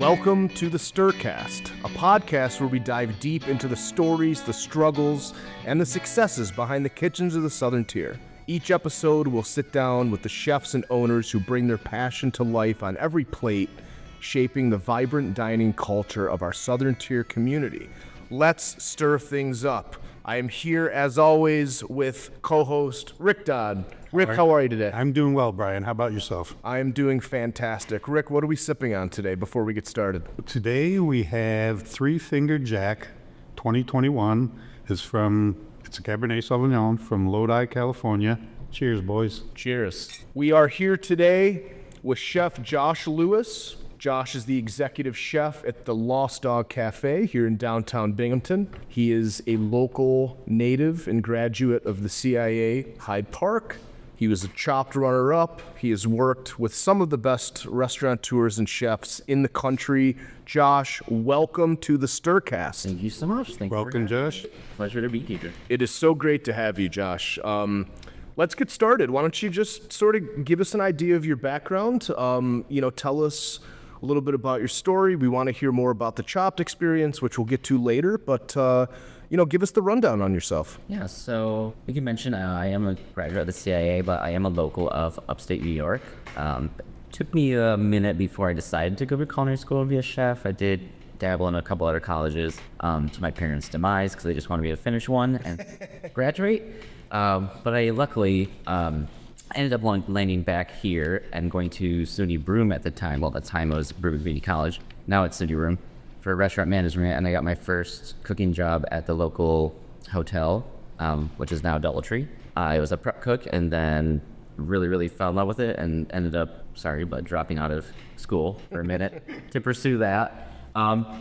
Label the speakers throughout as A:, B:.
A: Welcome to the Stircast, a podcast where we dive deep into the stories, the struggles, and the successes behind the kitchens of the Southern Tier. Each episode, we'll sit down with the chefs and owners who bring their passion to life on every plate, shaping the vibrant dining culture of our Southern Tier community. Let's stir things up. I am here, as always, with co-host Rick Dodd. Rick, how are you today?
B: I'm doing well, Brian. How about yourself?
A: I am doing fantastic. Rick, what are we sipping on today before we get started?
B: Today we have Three Finger Jack 2021. It's a Cabernet Sauvignon from Lodi, California. Cheers, boys.
A: Cheers. We are here today with Chef Josh Lewis. Josh is the executive chef at the Lost Dog Cafe here in downtown Binghamton. He is a local native and graduate of the CIA Hyde Park. He was a Chopped runner-up. He has worked with some of the best restaurateurs and chefs in the country. Josh, welcome to the Stircast.
C: Thank you so much.
B: Welcome, Josh.
C: Pleasure to be here.
A: It is so great to have you, Josh. Let's get started. Why don't you just sort of give us an idea of your background? Tell us a little bit about your story. We want to hear more about the Chopped experience, which we'll get to later, but give us the rundown on yourself.
C: Yeah, so like you mentioned, I am a graduate of the CIA, but I am a local of upstate New York. Took me a minute before I decided to go to culinary school and be a chef. I did dabble in a couple other colleges to my parents' demise because they just wanted me to finish one and graduate. But I luckily ended up landing back here and going to SUNY Broome at the time. Well, at the time it was Broome Community College. Now it's SUNY Broome for restaurant management, and I got my first cooking job at the local hotel, which is now DoubleTree. I was a prep cook and then really fell in love with it and ended up, dropping out of school for a minute to pursue that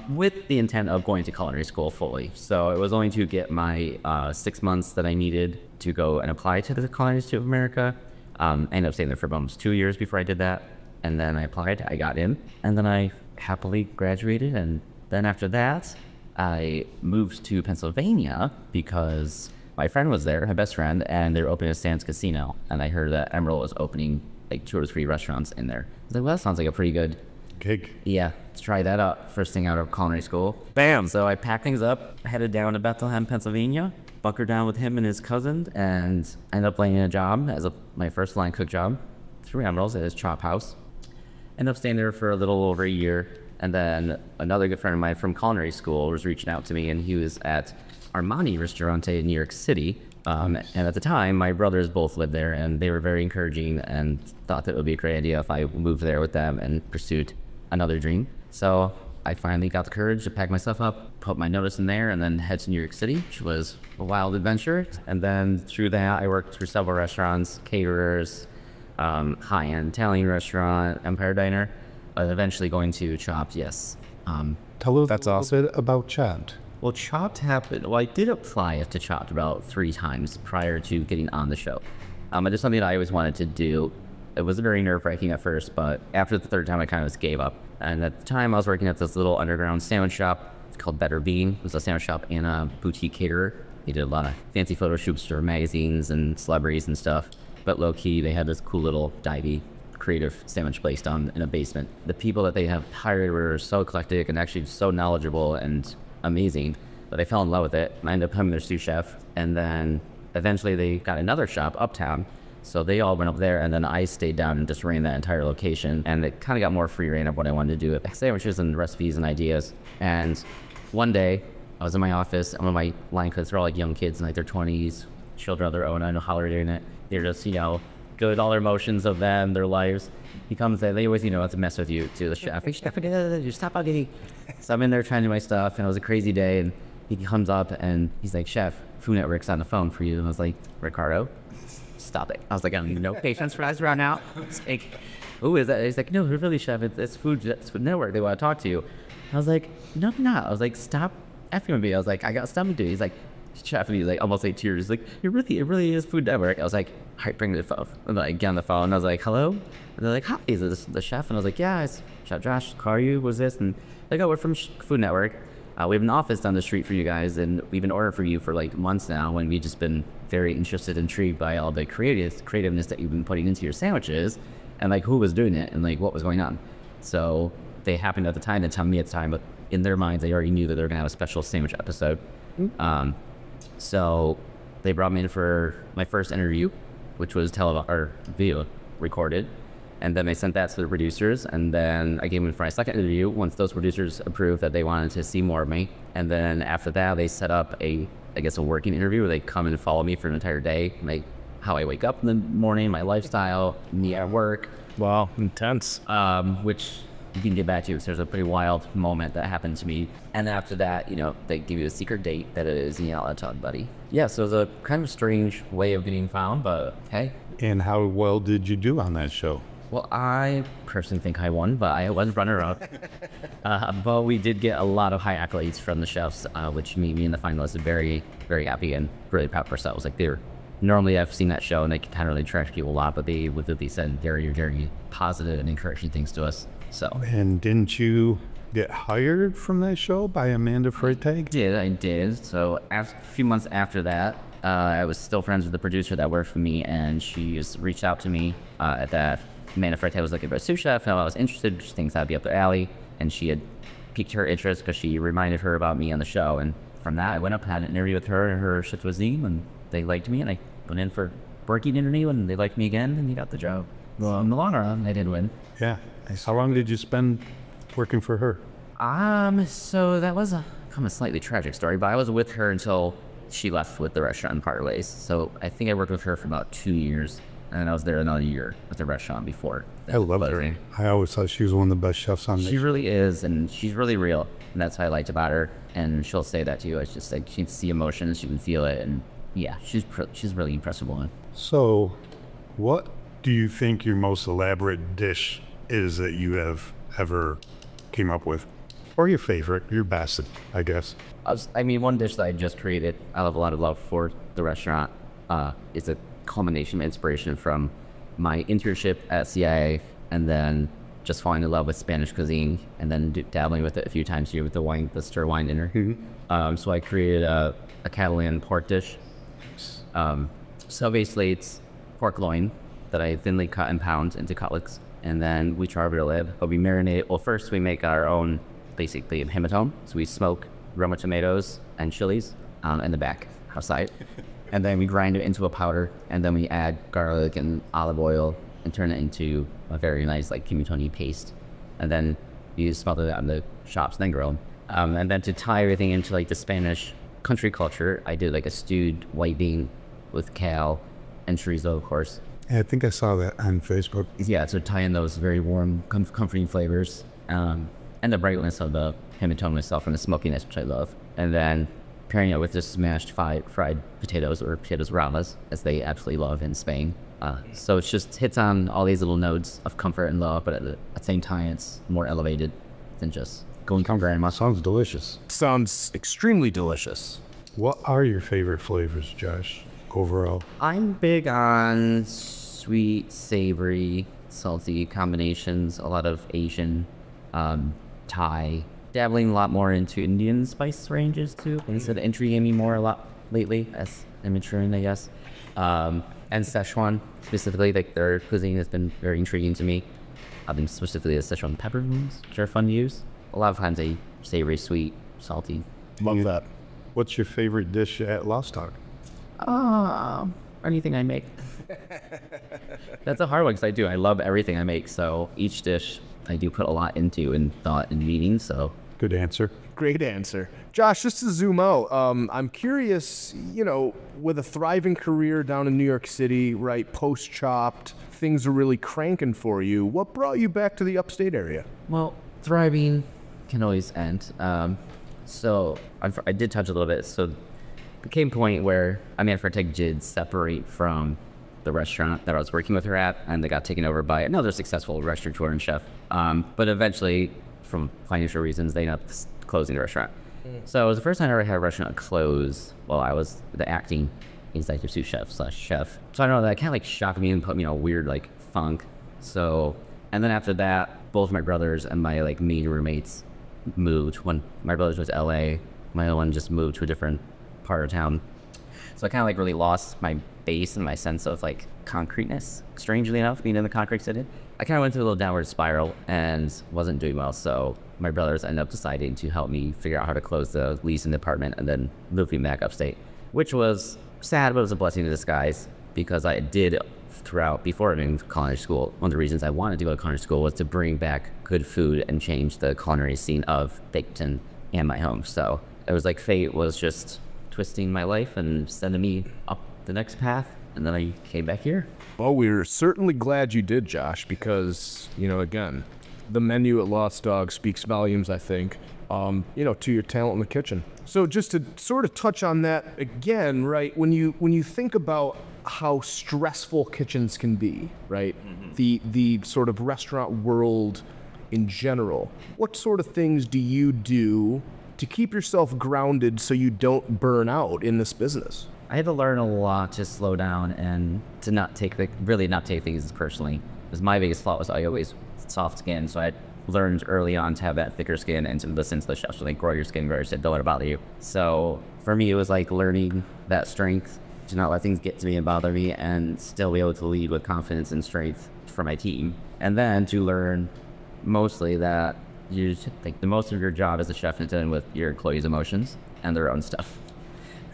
C: with the intent of going to culinary school fully. So it was only to get my 6 months that I needed to go and apply to the Culinary Institute of America. I ended up staying there for almost 2 years before I did that. And then I applied, I got in, and then I happily graduated. And then after that, I moved to Pennsylvania because my friend was there, my best friend, and they were opening a Sands Casino. And I heard that Emerald was opening like 2 or 3 restaurants in there. I was like, well, that sounds like a pretty good
B: Gig.
C: Yeah, let's try that out. First thing out of culinary school.
A: Bam!
C: So I packed things up, headed down to Bethlehem, Pennsylvania, bunkered down with him and his cousin, and ended up landing a job as my first line cook job through Emerald's at his chop house. Ended up staying there for a little over a year, and then another good friend of mine from culinary school was reaching out to me, and he was at Armani Ristorante in New York City. And at the time, my brothers both lived there, and they were very encouraging and thought that it would be a great idea if I moved there with them and pursued another dream. So I finally got the courage to pack myself up, put my notice in there, and then head to New York City, which was a wild adventure. And then through that, I worked for several restaurants, caterers, high-end Italian restaurant, Empire Diner, eventually going to Chopped, yes.
B: Tell us a little bit about Chopped.
C: Well, Chopped happened, I did apply to Chopped about 3 times prior to getting on the show. It is something that I always wanted to do. It was very nerve-wracking at first, but after the 3rd time, I kind of just gave up. And at the time, I was working at this little underground sandwich shop. It's called Better Bean. It was a sandwich shop and a boutique caterer. They did a lot of fancy photo shoots for magazines and celebrities and stuff. But low-key, they had this cool little divey, creative sandwich place down in a basement. The people that they have hired were so eclectic and actually so knowledgeable and amazing that I fell in love with it. I ended up becoming their sous chef. And then eventually, they got another shop uptown. So they all went up there, and then I stayed down and just ran that entire location. And it kind of got more free reign of what I wanted to do with sandwiches and recipes and ideas. And one day, I was in my office, and one of my line cooks, they're all like young kids in like their 20s, children of their own, I don't know how they're doing it. They're just, good, all their emotions of them, their lives. He comes in, they always, have to mess with you, too. The chef, hey, chef, just stop out getting. So I'm in there trying to do my stuff, and it was a crazy day, and he comes up, and he's like, Chef, Food Network's on the phone for you. And I was like, Ricardo? Stop it. I was like, I have no patience for us right now. It's like, who is that? He's like, no, really, Chef, it's Food Network. They want to talk to you. I was like, no, I'm not. I was like, stop effing with me. I was like, I got something to do. He's like, Chef, and he's like, almost like tears. He's like, it really is Food Network. I was like, all right, bring me the phone. And like, get on the phone. And I was like, hello? And they're like, hi, is this the chef? And I was like, yeah, it's Chef Josh. How are you? What's this? And they go, we're from Food Network. We have an office down the street for you guys, and we've been ordering for you for like months now, and we've just been very interested, intrigued by all the creativeness that you've been putting into your sandwiches, and like who was doing it, and like what was going on. So they happened at the time to tell me at the time, but in their minds, they already knew that they were going to have a special sandwich episode. So they brought me in for my first interview, which was video recorded. And then they sent that to the producers. And then I came in for my second interview once those producers approved that they wanted to see more of me. And then after that, they set up a working interview where they come and follow me for an entire day, like how I wake up in the morning, my lifestyle, me at work.
A: Wow, intense.
C: Which you can get back to. So there's a pretty wild moment that happened to me. And after that, they give you a secret date that it is you're not allowed to tell anybody. Yeah, so it's a kind of strange way of getting found, but hey.
B: And how well did you do on that show?
C: Well, I personally think I won, but I was runner-up. But we did get a lot of high accolades from the chefs, which made me and the finalists very, very happy and really proud of ourselves. Like normally I've seen that show and they kind of really trash people a lot, but they said very, very positive and encouraging things to us. So.
B: And didn't you get hired from that show by Amanda Freitag?
C: I did. So a few months after that, I was still friends with the producer that worked for me, and she just reached out to me at that. Amanda Freitag was looking for a sous chef, and I was interested. She thinks that'd be up their alley, and she had piqued her interest because she reminded her about me on the show. And from that, I went up and had an interview with her and her chef cuisine, and they liked me, and I went in for working interview, and they liked me again, and he got the job. Well, in the long run, I did win.
B: Yeah. How long did you spend working for her?
C: So that was a kind of slightly tragic story, but I was with her until she left with the restaurant and parted ways. So I think I worked with her for about 2 years. And I was there another year with the restaurant before.
B: I love her. I always thought she was one of the best chefs on the
C: She really is, and she's really real. And that's what I liked about her. And she'll say that to you. It's just like she can see emotions, she can feel it. And yeah, she's really impressive.
B: So what do you think your most elaborate dish is that you have ever came up with? Or your favorite, your best, I guess.
C: One dish that I just created, I have a lot of love for the restaurant, is a culmination of inspiration from my internship at CIA, and then just falling in love with Spanish cuisine, and then dabbling with it a few times here with the stir wine dinner. Mm-hmm. So I created a Catalan pork dish. So basically it's pork loin that I thinly cut and pound into cutlets, and then we char it a lid. But we marinate. Well, first we make our own, basically hematome. So we smoke Roma tomatoes and chilies in the back outside. And then we grind it into a powder, and then we add garlic and olive oil and turn it into a very nice chimichurri paste. And then you smother that in the shops, then grill them. And then to tie everything into the Spanish country culture, I did a stewed white bean with kale and chorizo, of course.
B: Yeah, I think I saw that on Facebook.
C: Yeah, so tie in those very warm, comforting flavors, and the brightness of the hematome itself and the smokiness, which I love. And then pairing it with just smashed fried potatoes, or potatoes bravas, as they absolutely love in Spain. So it just hits on all these little notes of comfort and love, but at the same time, it's more elevated than just going from grandma.
B: Sounds delicious.
A: Sounds extremely delicious.
B: What are your favorite flavors, Josh, overall?
C: I'm big on sweet, savory, salty combinations, a lot of Asian, Thai, dabbling a lot more into Indian spice ranges too. Things that intriguing me more a lot lately as I'm maturing, I guess. And Szechuan specifically, their cuisine has been very intriguing to me. Specifically the Szechuan peppercorns, which are fun to use. A lot of times they savory, sweet, salty.
A: Love that.
B: What's your favorite dish at Lost Talk?
C: Anything I make. That's a hard one because I love everything I make. So each dish I do put a lot into and thought and meaning. So
B: good answer.
A: Great answer. Josh, just to zoom out, I'm curious, with a thriving career down in New York City, right, post-Chopped, things are really cranking for you. What brought you back to the upstate area?
C: Well, thriving can always end. So I did touch a little bit. So there came a point where Amanda Freitag did separate from the restaurant that I was working with her at, and they got taken over by another successful restaurateur and chef. But eventually, from financial reasons, they ended up closing the restaurant. So it was the first time I ever had a restaurant close while I was the acting executive sous chef / chef. So I don't know, that kind of shocked me and put me in a weird funk. So, and then after that, both my brothers and my main roommates moved. When my brothers went to LA, my other one just moved to a different part of town. So I kind of really lost my base and my sense of concreteness, strangely enough, being in the concrete city. I kind of went through a little downward spiral and wasn't doing well. So my brothers ended up deciding to help me figure out how to close the lease in the apartment and then move me back upstate, which was sad, but it was a blessing in disguise because I did throughout, before I moved to culinary school, one of the reasons I wanted to go to culinary school was to bring back good food and change the culinary scene of Baketon and my home. So it was like fate was just twisting my life and sending me up the next path. And then I came back here.
A: Well, we're certainly glad you did, Josh, because, again, the menu at Lost Dog speaks volumes, I think, to your talent in the kitchen. So just to sort of touch on that again, right, when you think about how stressful kitchens can be, right, the sort of restaurant world in general, what sort of things do you do to keep yourself grounded so you don't burn out in this business?
C: I had to learn a lot to slow down and to not take things personally. Because my biggest flaw was I always soft skin, so I learned early on to have that thicker skin and to listen to the chefs when they grow your skin, don't let it bother you. So for me, it was like learning that strength to not let things get to me and bother me, and still be able to lead with confidence and strength for my team. And then to learn mostly that the most of your job as a chef is dealing with your employees' emotions and their own stuff.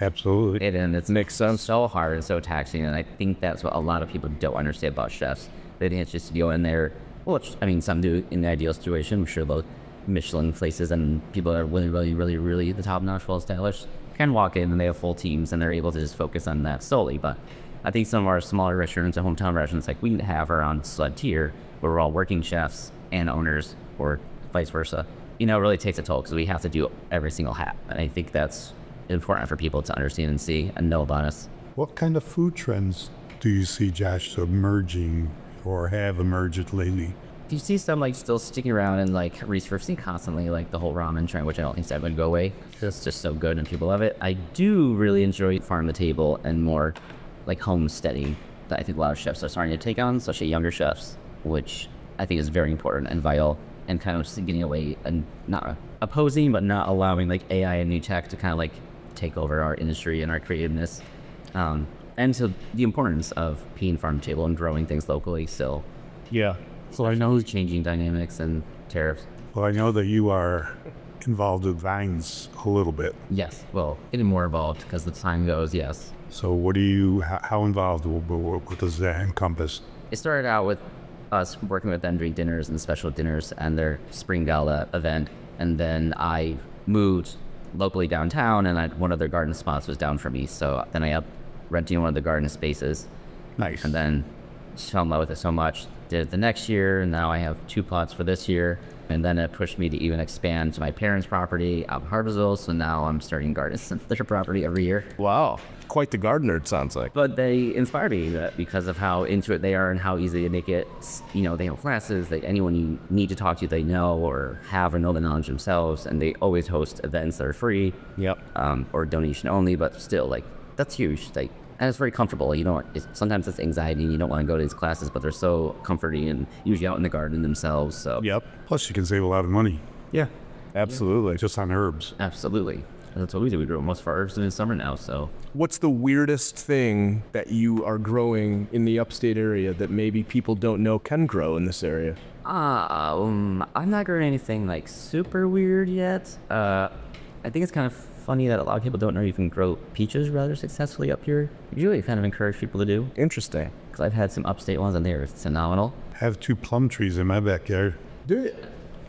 B: Absolutely.
C: And it makes sense. So hard and so taxing, and I think that's what a lot of people don't understand about chefs. They think it's just to go in there. Well, some do in the ideal situation. I'm sure the Michelin places and people that are really the top-notch, well-established can walk in and they have full teams and they're able to just focus on that solely. But I think some of our smaller restaurants and hometown restaurants like we have are on sled tier where we're all working chefs and owners, or vice versa. It really takes a toll because we have to do every single hat, and I think that's important for people to understand and see and know about us.
B: What kind of food trends do you see, Josh, emerging or have emerged lately?
C: Do you see some still sticking around and resurfacing constantly, like the whole ramen trend, which I don't think that would go away. It's just so good and people love it. I do really enjoy farm to table and more homesteading that I think a lot of chefs are starting to take on, especially younger chefs, which I think is very important and vital, and kind of just getting away and not opposing, but not allowing AI and new tech to kind of take over our industry and our creativeness. And so the importance of being farm to table and growing things locally still.
A: Yeah.
C: So I know changing dynamics and tariffs.
B: Well, I know that you are involved with Vines a little bit.
C: Yes. Well, getting more involved because the time goes, yes.
B: So how involved? What does that encompass?
C: It started out with us working with them doing dinners and special dinners and their spring gala event. And then I moved locally downtown, and one of their garden spots was down for me. So then I up renting one of the garden spaces.
B: Nice.
C: And then fell in love with it so much. Did it the next year, and now I have 2 plots for this year. And then it pushed me to even expand to my parents' property out in Harborsville. So now I'm starting gardens on their property every year.
A: Wow. Quite the gardener, it sounds like.
C: But they inspired me because of how into it they are and how easy they make it. They have classes that anyone you need to talk to, they know or have or know the knowledge themselves. And they always host events that are free.
A: Yep.
C: Or donation only, but still, that's huge. And it's very comfortable. Sometimes it's anxiety and you don't want to go to these classes, but they're so comforting and usually out in the garden themselves. So
A: Yep.
B: Plus, you can save a lot of money
A: Yeah. Absolutely.
B: just on herbs.
C: Absolutely. That's what we do. We grow most of our herbs in the summer now. So
A: What's the weirdest thing that you are growing in the upstate area that maybe people don't know can grow in this area?
C: I'm not growing anything super weird yet. I think it's kind of funny that a lot of people don't know you can grow peaches rather successfully up here. Usually kind of encourage people to do.
A: Interesting.
C: Because I've had some upstate ones and they're phenomenal.
B: I have 2 plum trees in my backyard.
A: Do you?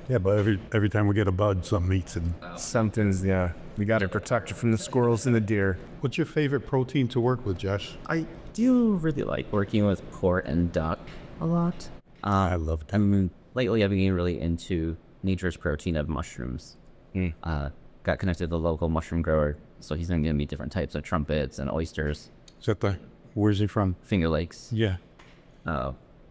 B: Yeah, but every time we get a bud, something eats it.
A: Something's, yeah. We got to protect you from the squirrels and the deer.
B: What's your favorite protein to work with, Josh?
C: I do really like working with pork and duck a lot.
B: I love that.
C: Lately I've been getting really into nature's protein of mushrooms. Got connected to the local mushroom grower, so he's gonna give me different types of trumpets and oysters.
B: Where's he from?
C: Finger Lakes.
B: Yeah.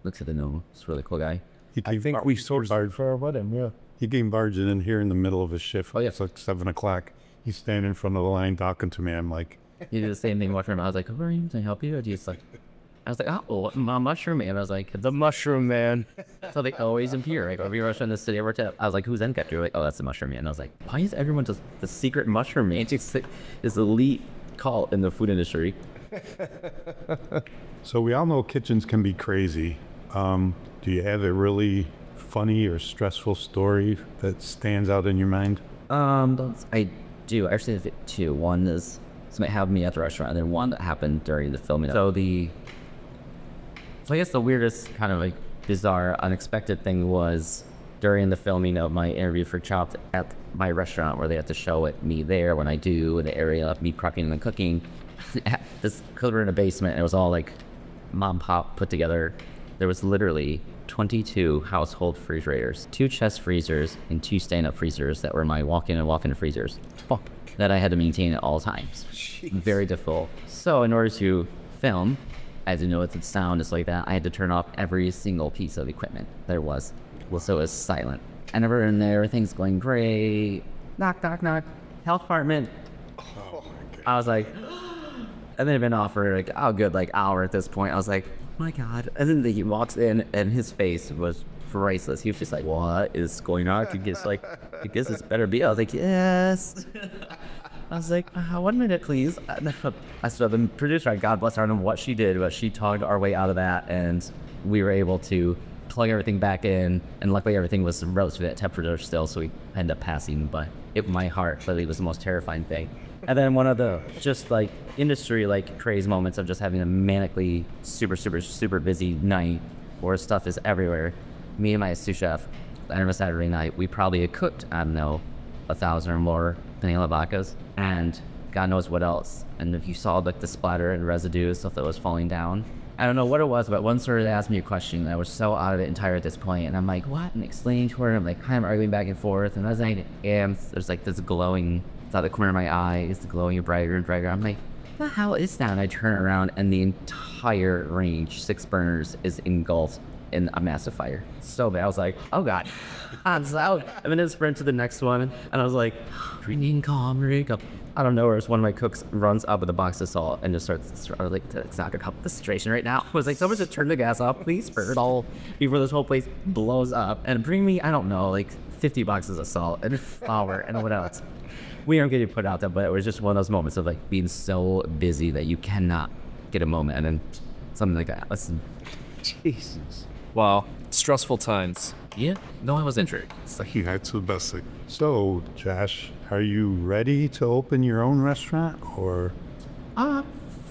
C: Looks at the nose. He's a really cool guy.
A: I think we sort of for our wedding, yeah.
B: He came barging in here in the middle of his shift.
C: Oh, yeah.
B: It's 7 o'clock. He's standing in front of the line talking to me. I'm like,
C: He did the same thing mushroom. I was like, where are you? Can I help you? And he's like, I was like, oh, my mushroom man. I was like,
A: The mushroom man.
C: so they always appear. Every restaurant in the city I worked at, I was like, who's end capture? Like, oh, that's the mushroom man. And I was like, why is everyone just the secret mushroom man? It's just this elite cult in the food industry.
B: so we all know kitchens can be crazy. Do you have a really funny or stressful story that stands out in your mind?
C: I do. I actually have two. One is something happened to me at the restaurant, and then one that happened during the filming. So I guess the weirdest kind of like bizarre, unexpected thing was during the filming of my interview for Chopped at my restaurant, where they had to show it me there when I do the area of me prepping and cooking. This cooler in the basement, and it was all like mom pop put together. There was literally 22 household refrigerators, 2 chest freezers, and 2 stand-up freezers that were my walk-in and walk-in freezers that I had to maintain at all times. Jeez. Very difficult. So in order to film, I had to know its sound, just like that. I had to turn off every single piece of equipment there was. So it was silent. And we're in there, everything's going great. Knock, knock, knock. Health department. Oh, I was like, and then I've been off for like, good like hour at this point. I was like, oh my God. And then he walks in and his face was priceless. He was just like, what is going on? He gets like, I guess this better be. I was like, yes. I was like, 1 minute, please. I said, the producer, God bless her, I don't know what she did, but she tugged our way out of that, and we were able to plug everything back in, and luckily everything was relatively at temperature still, so we ended up passing, but my heart literally was the most terrifying thing. And then one of the just like industry like craze moments of just having a manically super busy night where stuff is everywhere. Me and my sous chef, on a Saturday night, we probably had cooked, I don't know, 1,000 or more vanilla vodkas, and God knows what else. And if you saw like the splatter and residue, stuff that was falling down, I don't know what it was, but one sort of asked me a question, and I was so out of it entirely at this point, and I'm like, what? And explaining to her, and I'm like kind of arguing back and forth, and as I am, there's like this glowing, it's out the corner of my eye, it's glowing brighter and brighter. I'm like, what the hell is that? And I turn around, and the entire range, 6 burners, is engulfed in a massive fire. So bad. I was like, oh God. I'm out. I'm gonna sprint to the next one, and I was like, drinking calm, Rick. I don't know where one of my cooks runs up with a box of salt and just starts like, it's not gonna help the situation right now. I was like, someone just turn the gas off, please, for it all before this whole place blows up, and bring me, I don't know, like 50 boxes of salt and flour and what else. We aren't getting put out there, but it was just one of those moments of like being so busy that you cannot get a moment, and then something like that. Listen,
A: Jesus. Wow. Stressful times.
C: Yeah. No, I was injured.
B: That's the best thing. So, Josh, are you ready to open your own restaurant, or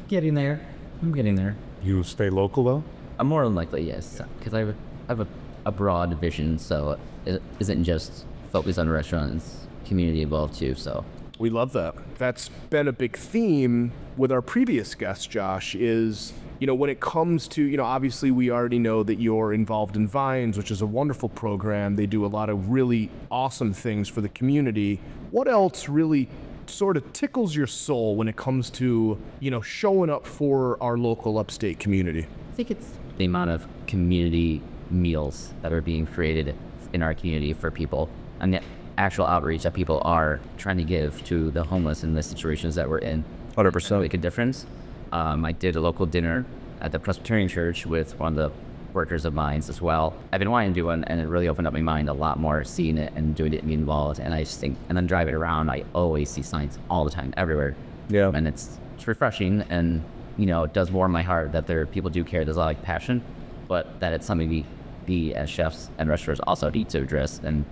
C: Getting there. I'm getting there.
B: you stay local though?
C: I'm more than likely, yes, because I have a broad vision, so it isn't just focused on restaurants, community involved too, so.
A: We love that. That's been a big theme with our previous guest, Josh, is, when it comes to, obviously we already know that you're involved in Vines, which is a wonderful program. They do a lot of really awesome things for the community. What else really sort of tickles your soul when it comes to, showing up for our local upstate community?
C: I think it's the amount of community meals that are being created in our community for people, and the actual outreach that people are trying to give to the homeless in the situations that we're in.
A: 100%.
C: Make a difference. I did a local dinner at the Presbyterian Church with one of the workers of mine as well. I've been wanting to do one, and it really opened up my mind a lot more, seeing it and doing it and being involved. And I just think, and then driving around, I always see signs all the time, everywhere.
A: Yeah.
C: And it's refreshing, and it does warm my heart that people do care. There's a lot of passion, but that it's something we as chefs and restaurants also need to address, and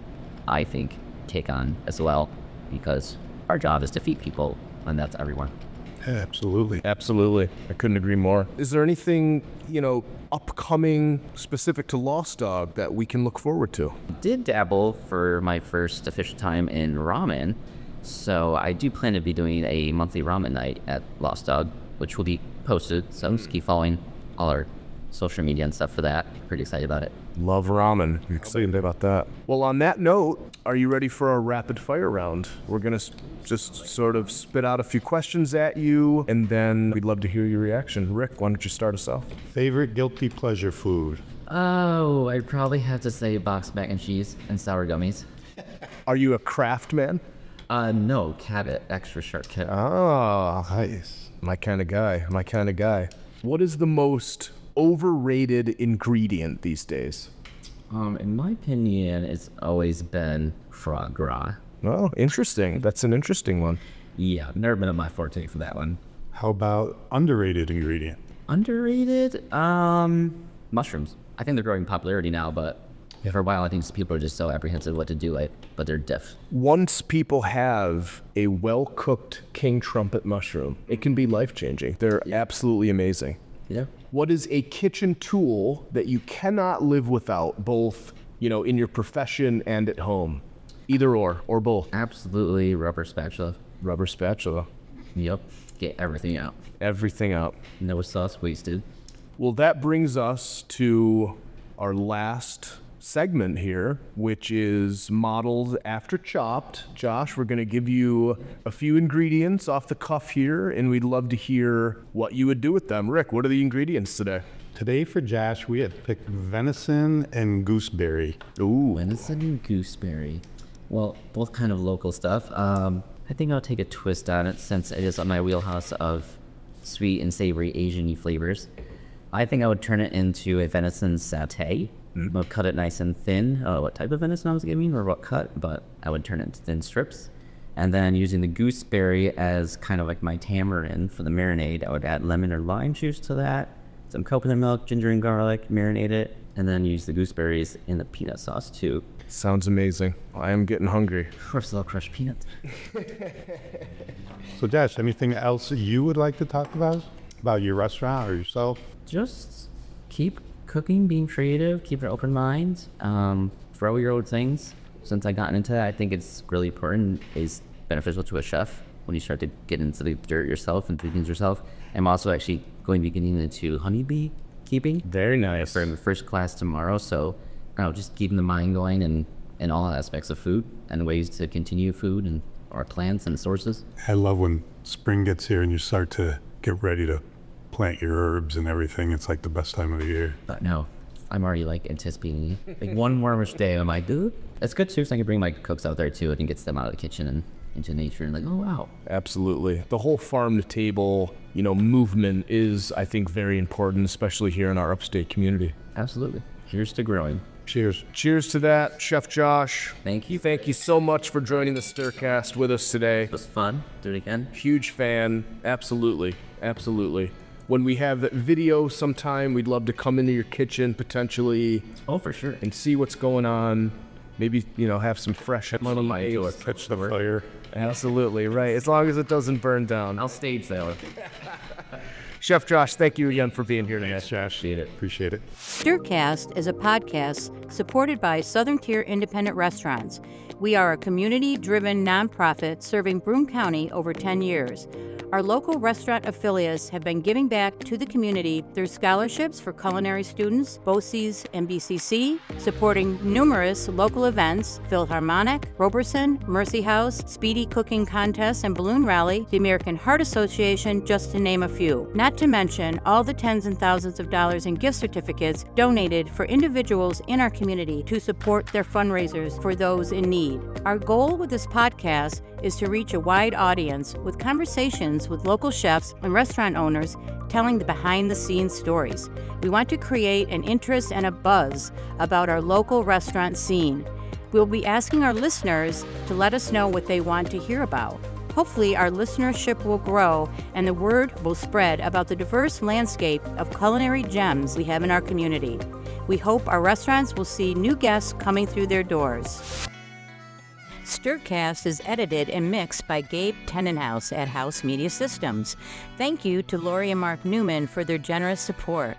C: I think take on as well, because our job is to feed people, and that's everyone.
B: Yeah, absolutely.
A: Absolutely. I couldn't agree more. Is there anything, upcoming specific to Lost Dog that we can look forward to?
C: Did dabble for my first official time in ramen, so I do plan to be doing a monthly ramen night at Lost Dog, which will be posted, so just keep following all our social media and stuff for that. Pretty excited about it.
A: Love ramen. I'm excited about that. Well, on that note, are you ready for our rapid fire round? We're going to just sort of spit out a few questions at you, and then we'd love to hear your reaction. Rick, why don't you start us off?
B: Favorite guilty pleasure food?
C: Oh, I'd probably have to say boxed mac and cheese and sour gummies.
A: Are you a Kraft man?
C: No, Cabot, extra sharp kit.
A: Oh,
B: Nice.
A: my kind of guy. What is the most overrated ingredient these days?
C: In my opinion, it's always been foie gras.
A: Oh, interesting. That's an interesting one.
C: Yeah, never been on my forte for that one.
B: How about underrated ingredient?
C: Underrated? Mushrooms. I think they're growing in popularity now, but for a while, I think people are just so apprehensive what to do, but they're deaf.
A: Once people have a well-cooked king trumpet mushroom, it can be life-changing. They're absolutely amazing.
C: Yeah.
A: What is a kitchen tool that you cannot live without, both, in your profession and at home? Either or both.
C: Absolutely, rubber spatula.
A: Rubber spatula.
C: Yep. Get everything out.
A: Everything out.
C: No sauce wasted.
A: Well, that brings us to our last segment here, which is modeled after Chopped. Josh, we're going to give you a few ingredients off the cuff here, and we'd love to hear what you would do with them. Rick, what are the ingredients today?
B: Today for Josh, we had picked venison and gooseberry.
C: Ooh, venison and gooseberry. Well, both kind of local stuff. I think I'll take a twist on it since it is on my wheelhouse of sweet and savory Asian-y flavors. I think I would turn it into a venison satay. I'll cut it nice and thin. What type of venison I was giving or what cut, but I would turn it into thin strips. And then using the gooseberry as kind of like my tamarind for the marinade, I would add lemon or lime juice to that, some coconut milk, ginger and garlic, marinate it, and then use the gooseberries in the peanut sauce too.
A: Sounds amazing. I am getting hungry.
C: First of all, crushed peanuts.
B: So Josh, anything else you would like to talk about your restaurant or yourself?
C: Just keep cooking, being creative, keep an open mind, throw your own things. Since I've gotten into that, I think it's really important, is beneficial to a chef when you start to get into the dirt yourself and do things yourself. I'm also actually going to be getting into honeybee keeping.
A: Very nice.
C: For the first class tomorrow, so just keeping the mind going in all aspects of food and ways to continue food and our plants and sources.
B: I love when spring gets here and you start to get ready to plant your herbs and everything. It's like the best time of the year.
C: But no, I'm already anticipating one warmish day. I'm like, dude, it's good too. So I can bring my cooks out there too, and it gets them out of the kitchen and into nature and oh wow.
A: Absolutely. The whole farm to table, movement is, I think, very important, especially here in our upstate community.
C: Absolutely. Here's to growing.
B: Cheers.
A: Cheers to that, Chef Josh.
C: Thank you.
A: Thank you so much for joining the Stircast with us today.
C: It was fun. Do it again.
A: Huge fan. Absolutely. When we have that video sometime, we'd love to come into your kitchen potentially.
C: Oh, for sure.
A: And see what's going on. Maybe, have some fresh lemonade or
B: Catch the fire.
A: Absolutely, right. As long as it doesn't burn down.
C: I'll stage that.
A: Chef Josh, thank you again for being here today.
B: Thanks, Josh. Appreciate it.
D: Stircast is a podcast supported by Southern Tier Independent Restaurants. We are a community-driven nonprofit serving Broome County over 10 years. Our local restaurant affiliates have been giving back to the community through scholarships for culinary students, BOCES and BCC, supporting numerous local events, Philharmonic, Roberson, Mercy House, Speedy Cooking Contest and Balloon Rally, the American Heart Association, just to name a few. Not to mention all the tens and thousands of dollars in gift certificates donated for individuals in our community to support their fundraisers for those in need. Our goal with this podcast is to reach a wide audience with conversations with local chefs and restaurant owners telling the behind-the-scenes stories. We want to create an interest and a buzz about our local restaurant scene. We'll be asking our listeners to let us know what they want to hear about. Hopefully, our listenership will grow and the word will spread about the diverse landscape of culinary gems we have in our community. We hope our restaurants will see new guests coming through their doors. Stircast is edited and mixed by Gabe Tenenhouse at House Media Systems. Thank you to Lori and Mark Newman for their generous support.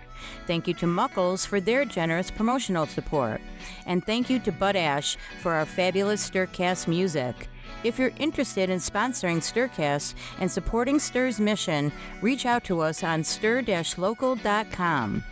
D: Thank you to Muckles for their generous promotional support. And thank you to Bud Ash for our fabulous Stircast music. If you're interested in sponsoring Stircast and supporting Stir's mission, reach out to us on stir-local.com.